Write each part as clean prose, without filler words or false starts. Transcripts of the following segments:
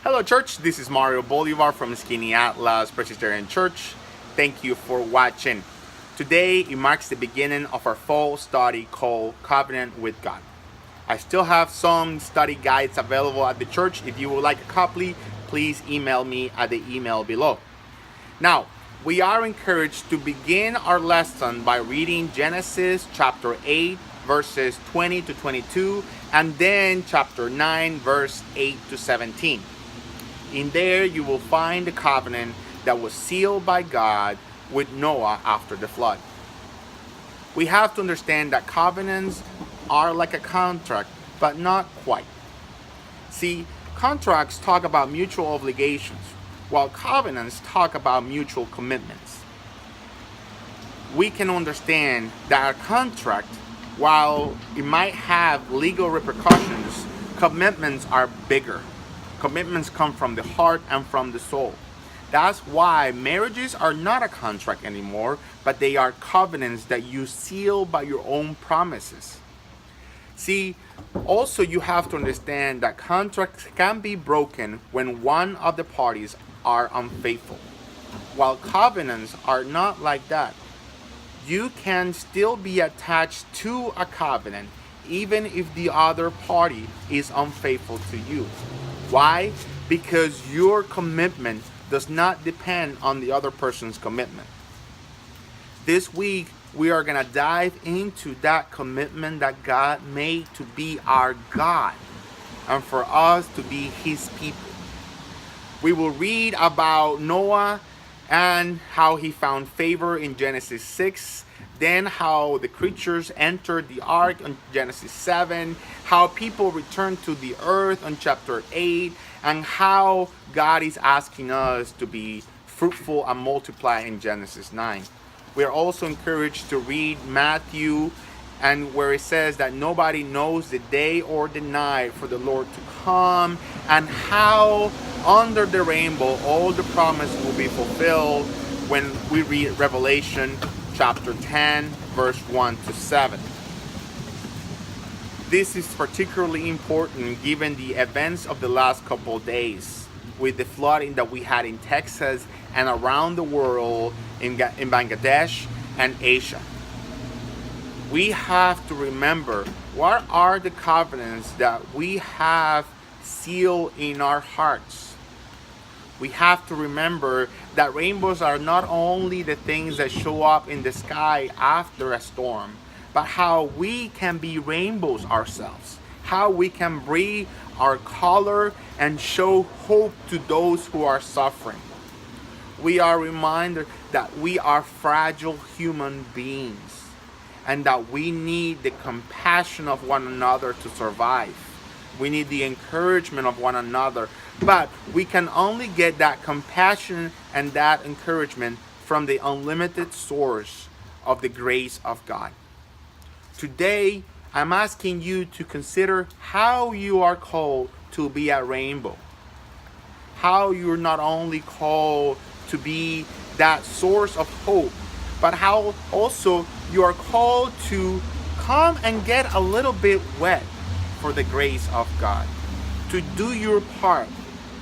Hello church, this is Mario Bolivar from Skaneateles Presbyterian Church. Thank you for watching. Today it marks the beginning of our fall study called Covenant with God. I still have some study guides available at the church. If you would like a copy, please email me at the email below. Now, we are encouraged to begin our lesson by reading Genesis chapter 8 verses 20 to 22 and then chapter 9 verse 8 to 17. In there you will find the covenant that was sealed by God with Noah after the flood. We have to understand that covenants are like a contract, but not quite. See, contracts talk about mutual obligations, while covenants talk about mutual commitments. We can understand that a contract, while it might have legal repercussions, commitments are bigger. Commitments come from the heart and from the soul. That's why marriages are not a contract anymore, but they are covenants that you seal by your own promises. See, also you have to understand that contracts can be broken when one of the parties are unfaithful, while covenants are not like that. You can still be attached to a covenant even if the other party is unfaithful to you. Why? Because your commitment does not depend on the other person's commitment. This week, we are going to dive into that commitment that God made to be our God and for us to be His people. We will read about Noah and how he found favor in Genesis 6, then how the creatures entered the ark on Genesis 7, how people returned to the earth on chapter 8, and how God is asking us to be fruitful and multiply in Genesis 9. We are also encouraged to read Matthew, and where it says that nobody knows the day or the night for the Lord to come, and how under the rainbow all the promise will be fulfilled when we read Revelation chapter 10 verse 1 to 7. This is particularly important given the events of the last couple of days with the flooding that we had in Texas and around the world in Bangladesh and Asia. We have to remember what are the covenants that we have sealed in our hearts. We have to remember that rainbows are not only the things that show up in the sky after a storm, but how we can be rainbows ourselves, how we can breathe our color and show hope to those who are suffering. We are reminded that we are fragile human beings and that we need the compassion of one another to survive. We need the encouragement of one another, but we can only get that compassion and that encouragement from the unlimited source of the grace of God. Today, I'm asking you to consider how you are called to be a rainbow. How you're not only called to be that source of hope, but how also you are called to come and get a little bit wet for the grace of God. To do your part,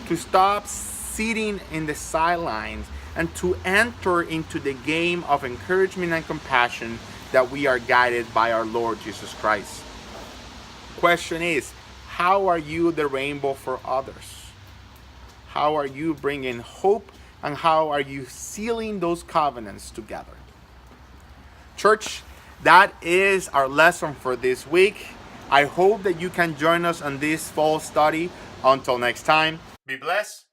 to stop sitting in the sidelines and to enter into the game of encouragement and compassion that we are guided by our Lord Jesus Christ. Question is, how are you the rainbow for others? How are you bringing hope and how are you sealing those covenants together? Church, that is our lesson for this week. I hope that you can join us on this fall study. Until next time, be blessed.